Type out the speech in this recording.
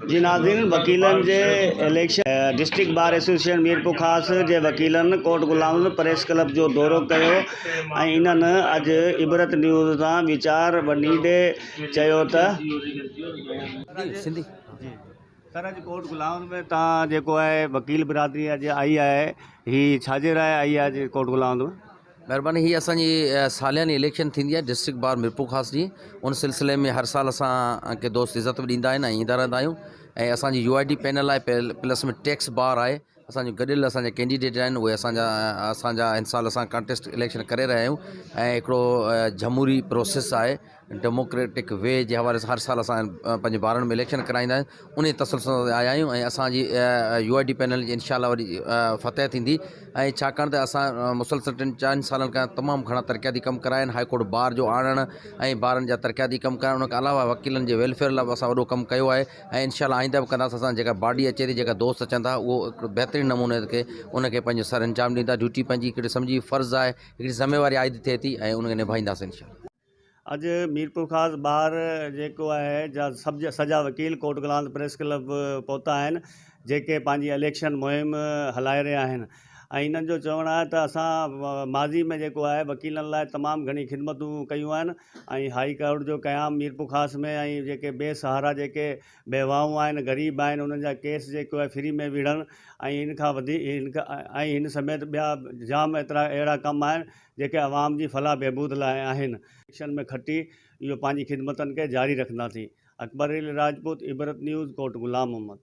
जी नाज़रीन, वकीलन जे election district bar association Mirpur Khas जे वकीलन कोट गुलाम प्रेस क्लब जो दौरो कयो ऐं इन्हनि अॼु इबरत न्यूज़ सां वीचार वंडी ॾे चयो त सिंधी जी सर अॼु कोट गुलाम में तव्हां जेको आहे वकील बिरादरी अॼु आई आहे हीअ छाजे लाइ आई आहे अॼु कोट गुलाम में? महिरबानी। ही असांजी सालियानी इलेक्शन थींदी आहे डिस्ट्रिक्ट बार मीरपुर ख़ास जी। उन सिलसिले में हर साल असां के दोस्त इज़त बि ॾींदा आहिनि ऐं ईंदा रहंदा आहियूं। ऐं असांजी UID पैनल आहे, प्लस में टैक्स बार आहे। असांजो गॾियल असांजा कैंडिडेट आहिनि, उहे असांजा हिन साल असां कंटेस्ट इलेक्शन करे रहिया आहियूं। ऐं हिकिड़ो जमहूरी प्रोसेस आहे, डेमोक्रेटिक वे जे हवाले सां हर साल असां पंहिंजे बारनि में इलेक्शन कराईंदा आहियूं। उन तसलसल आया आहियूं ऐं असांजी UID पैनल जी इंशाल्लाह वरी फतह थींदी। ऐं छाकाणि त असां मुसलसल 4 सालनि खां तमामु घणा तरक़ियाती कम कराया आहिनि। हाई कोर्ट बार जो आणणु ऐं ॿारनि जा तरक़ियाती कम करणु, उन खां अलावा वकीलनि जे वेलफेयर लाइ बि असां वॾो कमु कयो आहे। ऐं इंशाल्लाह आईंदा बि कंदासीं। असां जेका बॉडी अचे थी, जेका दोस्त अचनि था, उहो हिकिड़ो बहितरीनु नमूने खे उनखे पंहिंजो सर अंजाम ॾींदा। ड्यूटी पंहिंजी हिकिड़ी सम्झी फ़र्ज़ु आहे, हिकिड़ी ज़िम्मेवारी आइद थिए थी ऐं उनखे निभाईंदासीं इंशाल्लाह। अॼु मीरपुर ख़ास बार जेको आहे जा सॼा वकील कोट गुलाम प्रेस क्लब पहुता आहिनि, जेके पंहिंजी इलेक्शन मुहिम हलाए रहिया आहिनि। ऐं इन्हनि जो चवणु आहे त असां माज़ी में जेको आहे वकीलनि लाइ तमामु घणी ख़िदमतूं कयूं आहिनि ऐं हाई कोर्ट जो क़याम मीरपुर ख़ास में ऐं जेके बेसहारा जेके बेवाऊं आहिनि, ग़रीब आहिनि, उन्हनि जा केस जेको आहे फ्री में विढ़नि ऐं इन खां वधीक ऐं हिन समेत ॿिया जाम एतिरा अहिड़ा कम आहिनि जेके आवाम जी फलाह बहबूद लाइ आहिनि। इलेक्शन में खटी इहो पंहिंजी ख़िदमतनि खे जारी रखंदासीं। अकबर राजपूत, इबरत न्यूज़, कोट गुलाम मोहम्मद।